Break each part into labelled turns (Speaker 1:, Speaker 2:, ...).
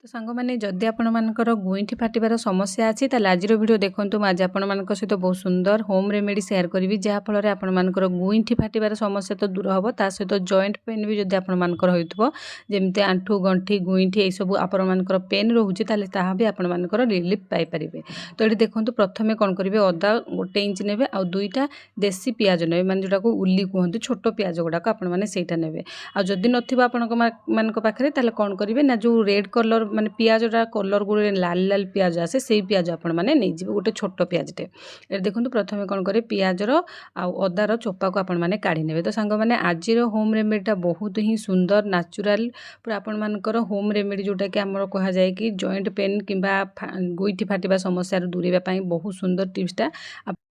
Speaker 1: तो सांग मैंने जदि आपणकर गुईठी फाटिबार समस्या अच्छी ताल आज वीडियो देखूँ आज आपण सहित बहुत सुंदर होम रेमेडी शेयर करी जहाँफल आपणकर गुईठी फाटिबार समस्या तो दूर हम ता सहित जॉइंट पेन भी जब आपणकर होमती आंठू गंठी गुईठी यह सब आपणकर पेन रोचे भी आपणकर रिलीफ पाइपर। तो ये देखो प्रथम कौन करेंगे अदा गोटे इंच ने आ दुईटा देसी पियाज ने मैंने जोटा को उली कहते छोट पियाज गुड़ाक आपटा ने आदि नाखे कौन करेंगे ना जो रेड कलर माने पियाजटा कलर गुड़े लाल लाल पियाज आसे से पियाज आपण मैंने नहीं गोटे छोट पियाजटे ये देखो प्रथम कौन करें पियाजर आदार चोपा को आपण मैंने काढ़ी ने। तो सांग मैंने आज होम रेमेडीटा बहुत ही सुंदर नाचुराल पूरा आपण मानकर होम रेमेडी जोटा कि आमर कह जाए कि जॉइंट पेन किंबा गुईठी फाटिबा समस्या दूरेबा बहुत सुंदर टिप्सटा।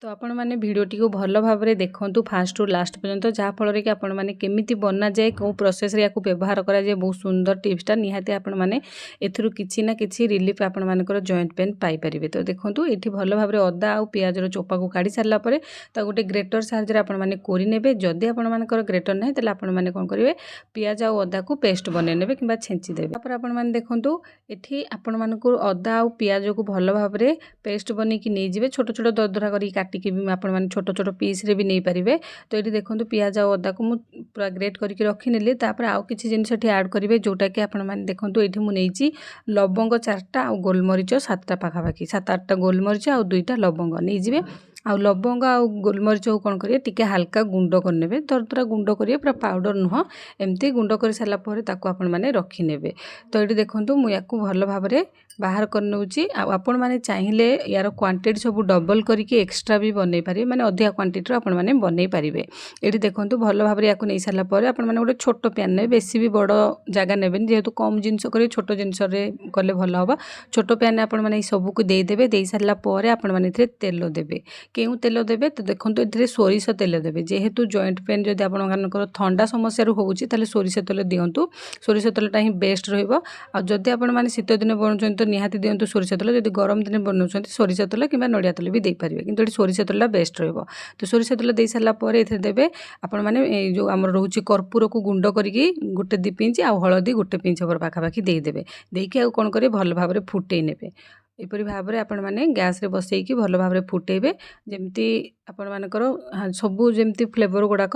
Speaker 1: तो आपण मैंने भिडटी को भल भाव में देखूँ फास्ट टू लास्ट पर्यंत जहाँफल कि आपण मैंने केमिति बना जाए कौ प्रोसेस रे याकू व्यवहार करा जाए बहुत सुंदर टिप्सटा निहाती आपण मैंने एथुरु किछि ना किछि रिलीफ आपण मानकर जॉइंट पेन पाई परिबे। तो देखंतु एठी भल भाव में अदा आ पियाजर चोपा को काढ़ी सारला परे ता गोटे ग्रेटर साहाय्य आपण माने कोरि नेबे। जदि आपण मानकर ग्रेटर नाही तले आपण माने कोन करिवे पियाज आ अदा को पेस्ट बने नेबे किंबा छेंची देबे। तापर आपण माने देखंतु एठी आपण मानकर अदा आ पियाज को भल भाव में पेस्ट बने कि नै जिवे छोट छोट दरदरा करी काटिकी भी आपण माने छोट छोट पीस रे भी नै परिबे। तो ये देखंतु पियाज आ अदा को मु पूरा ग्रेट करके रखी नेली तापर आउ किछि जिनिस एठी ऐड करिवे जोटा कि आपण माने देखंतु एठी मु नेइची लवंग 4टा आ गोलमरीच 7टा पाखापाखि 7-8टा गोलमरीच आ 2टा लवंग नहीं जिवे। आ लवंग आ गोलमरीच को कौन करिए टिके हल्का गुंड करने दरदरा गुंड करिए पूरा पाउडर नुह एमती गुंड कर सारा पर ताको आपण माने रखी नेबे। तो ये देखंतु मु याकू भल भाव में बाहर कर नउची आपण माने चाहिए यार क्वांटिटी सब डबल करके एक्स्ट्रा भी बनै पारे माने अधिका क्वांटिटी आपण माने बनै पारिबे। एठी देखंतु भल भाव में याकू नै सारा पर आपण माने गोटे छोट पैन ने बेसी भी बड़ जगह नेबेन जेहेतु कम जिनस करे छोट जिनस रे कले भल होबा। छोट पैन आपण माने सब को दे देबे दे सारा पर आपण माने इथरे तेल देबे केउ तेल देबे। तो देखंतु इथरे सोरिष तेल देबे जेहेतु जॉइंट पेन जदि आपण मानकर ठंडा समस्या रो होउची ताले सोरिष तेल दियंतु सोरिष तेलटा ही बेस्ट रहइबो। आ जदि आपण माने शीत दिन बनउछन तो निहाती दियंतु सोरिष तेल जदि गरम दिन बनउछन सोरिष तेल किंबा नडिया तेल भी दे पारिबे किंतु एठी सोरिष तेलटा बेस्ट रहइबो। तो सोरिष तेल दे सारा पर इथरे देबे आपण माने जो हमर रहउची कर्पूर को गुंड करिकि गोटे 2 पिंच आ हळदी गोटे पिंच पर पाखापाखि दे देबे देइकि आ कोन करे भल भाव में फुटै नेबे। एपरी भाव में आपण माने गैस रे बसैकी भल भाव में फुटेबे जेमती आपण मानकर सबू जेमती फ्लेवर गुड़ाक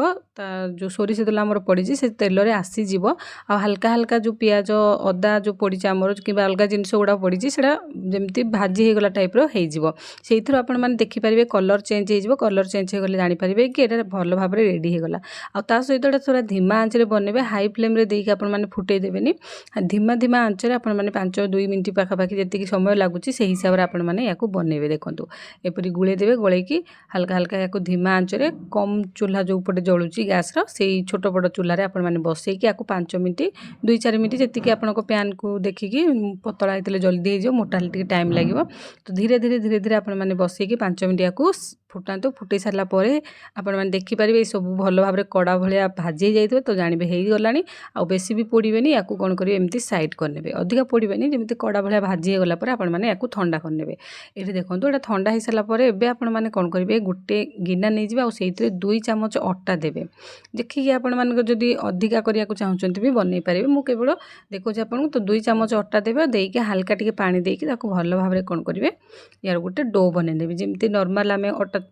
Speaker 1: जो सोरिष तेल आमर पड़ी से तेल रे आसी जीवो आ हल्का हल्का जो पियाज अदा जो पड़ी आमर कि अलग जिनस गुड़ा पड़ी से जमती भाजी होगला टाइप हो से आपण मैंने देखिपारे कलर चेंज हो कलर चेंज होगले जानीपारे कि ये भल भाव में रेडी होगला। आ सहित थोड़ा धीमा आंच रे बनइबे हाई फ्लेम रे देके आपण माने फुटै देबेनी धीमा धीमा आंच रे आपण माने 5-2 मिनिट पाखापाखि जेतिकी समय लागुची से हिसाब से आपण माने याकू बनइबे। देखंतु एपरी गुळे देबे गोळेकी हल्का हल्का याकू धीमा आंच रे कम चूल्हा जो पटे जळुची गैस रो सेही छोट बड़ चूल्हा रे आपण माने बसैकी याकू 5 मिनिट 2-4 मिनिट जेतिकी आपनको पैन को देखिकी पतला हेतले जल्दी हे जो मोटा हेतले टाइम लागिवो। तो धीरे धीरे आपण माने बसैकी 5 मिनिट याकू फुटांतु फुटै सारला परे आपण माने देखि परिबे सब भल भाव में कड़ा भलिया भाजी जाइतबे तो जानिबे हेई गलानी आ बेसी भी पोड़ीबेनी याकू कोन करिवे एमती साइड करनेबे अधिका पोड़ीबेनी जेमती कड़ा भलिया भाजी हे गला परे आपण माने याकू ठंडा करनेबे। एठी देखंतु एटा ठंडा हे सारला परे एबे आपण माने कोन करिवे गोटे गिना नै जिबे आ सेइतरे 2 चमच अट्टा देबे देखिए आपण मानक जदि अधिका करिया को चाहउचंती भी बनै पारिबे। मु केवल देखोछि आपण तो 2 चमच अट्टा देबे देइके हल्का टिके पानी देइके ताको भल भाव में कोन करिवे यार गोटे डो बनै देबे जेमती नॉर्मल आमे अट्टा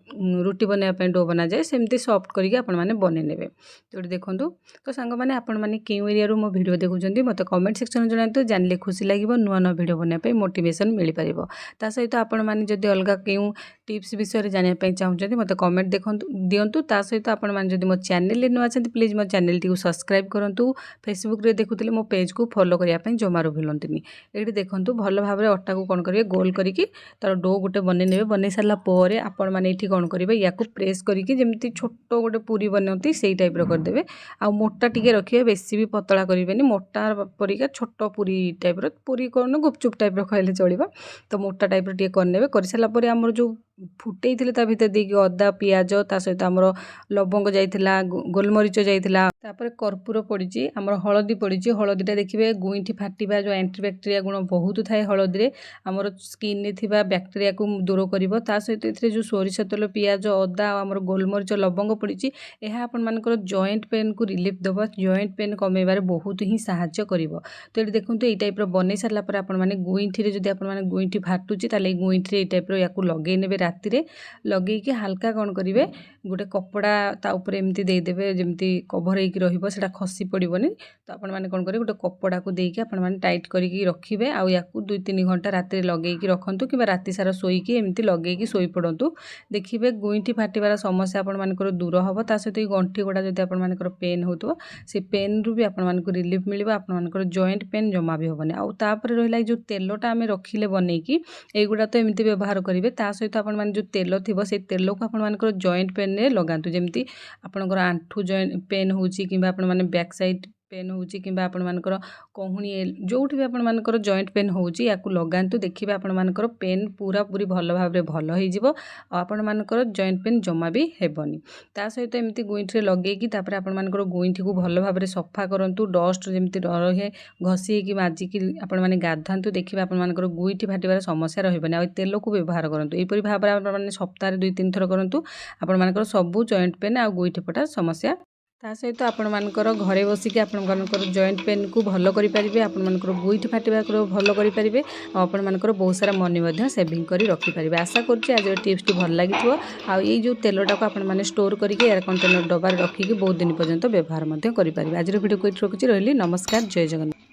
Speaker 1: रुटी बनैया पे डो बना जाए सेमती सॉफ्ट करके आपण माने बनै नेबे। तो देखंतु तो सांग माने आपण माने केउ एरिया रो मो वीडियो देखुचंती मते कमेंट सेक्शन में जणांतु जानले खुशी लागिवो नुआ नुआ वीडियो बनैया पे मोटिवेशन मिली परिबो। ता सहित आपण माने जदि अलगा केउ टिप्स विषय जानिया पे चाहउचंती मते कमेंट देखंतु दियंतु। ता सहित आपण माने जदि मो चैनल ले नुआ छंती प्लीज मो चैनल टी को सब्सक्राइब करंतु फेसबुक रे देखुतले मो पेज को फॉलो करिया पे जमारो भूलंतनी। एठी देखंतु भल भाव में अट्टा को कोन करिवे गोल करिकि तार डो गोटे बनै नेबे बनै सारला परे आपण माने एठी कोन करिवे याकू प्रेस करिकि जेमती छोट गोटे पूरी बनौती सेही टाइप रो कर देबे आ मोटा टिके रखिए बेसी भी पतला करिवेनी मोटा परिका छोट पूरी टाइप रो पूरी करनो गुपचुप टाइप रो खइले चलिबो। तो मोटा टाइप रो टिके करनेबे कर सारला परे हमर जो फुटेइथिले ता भितर देकी अदा पियाज ता सहित आमर लवंग जाइथिला गोलमरीच जाइथिला तापर कर्पूर पड़िछि आमर हळदी पड़िछि हळदीटा देखिबे गुइठी फाटिबा जो एंटीबैक्टेरिया गुण बहुत थाए हळदी रे आमर स्किन ने थिबा बैक्टेरिया को दूर करिवो ता सहित एथिरे जो सोरिष तेल पियाज अदा आमर गोलमरीच लवंग पड़िछि एहा आपण मानकर जॉइंट पेन को रिलीफ देबो जॉइंट पेन कमेबारे बहुत ही सहायता करिवो। तो ये देखंतु एई टाइप रो बनै सारला पर आपण माने गुइठी रे जदि आपण माने गुइठी फाटुछि ताले गुइठी रे एई टाइप रो याकू लगेइ नेबे राति रे लगेइकी हल्का कौन करेंगे गोटे कपड़ा ता ऊपर एमती देदेवे जमती कभर होइकी रहिबो सेटा खसी पड़िबोनी। तो आपण माने कौन करेंगे गोटे कपड़ा को देके आपण माने टाइट करिकी रखिबे आउ याकू 2-3 घंटा राति लगेइकी रखंतु कि राति सारा सोईकी एमती लगेइकी सोई पड़ंतु देखिबे गुइठी फाटिबार समस्या आपण मानकर दूर हबो। ता सहित गंठी गोड़ा जदि आपण मानकर पेन होतबो से पेन रु भी आपण मानकर रिलीफ मिलिबो आपण मानकर जॉइंट पेन जमा भी होबनी। आउ तापर रहिला जो तेलटा आमे रखिले बनेइकी एगुडा तो एमती व्यवहार करिवे ता सहित आपण माने जो तेल थिबो से तेल को आपण मानकर जॉइंट पेन रे लगांतु जेमती आपनकर आंठू जॉइंट पेन होउची किबा आपण माने बैक साइड पेन होउची किबा आपण मानकर कोहुणी जोठी भी आपण मानकर जॉइंट पेन होउची याकू लगांतु देखिबे आपण मानकर पेन पूरा पूरी भल भाबरे भल होई जिवो आपण मानकर जॉइंट पेन जमा भी हेबनी। ता सहित एमती गुइठी रे लगेइकी तापर आपण मानकर गुइठी को भल भाबरे सफा करंतु डस्ट जेमती रहे घसी की माजिकी आपण माने गाधांतु देखिबे आपण मानकर गुइठी फाटिबार समस्या रहिबनी। आ तेल को व्यवहार करंतु एपरि भाबरे आपण माने सप्ताह 2-3 थर करंतु आपण मानकर सबु जॉइंट पेन आ गुइठी फटा समस्या ता सहित आपण मानकर घरे बसिकी आपण मानकर जॉइंट पेन को भल करि परिबे आपण मानकर गुइठी फाटिबा को भल करि परिबे आपण मानकर बहुत सारा मनी मध्ये सेविंग करि रखि परिबे। आशा करछि आज टिप्स टी भल लागिथिबो आ ए जो तेलटा को आपण माने स्टोर करिके एयर कंटेनर डब्बा रखिकी बहुत दिन पर्यंत व्यवहार मध्ये करि परिबे। आज वीडियो को रखुछि रहली नमस्कार जय जगन्नाथ।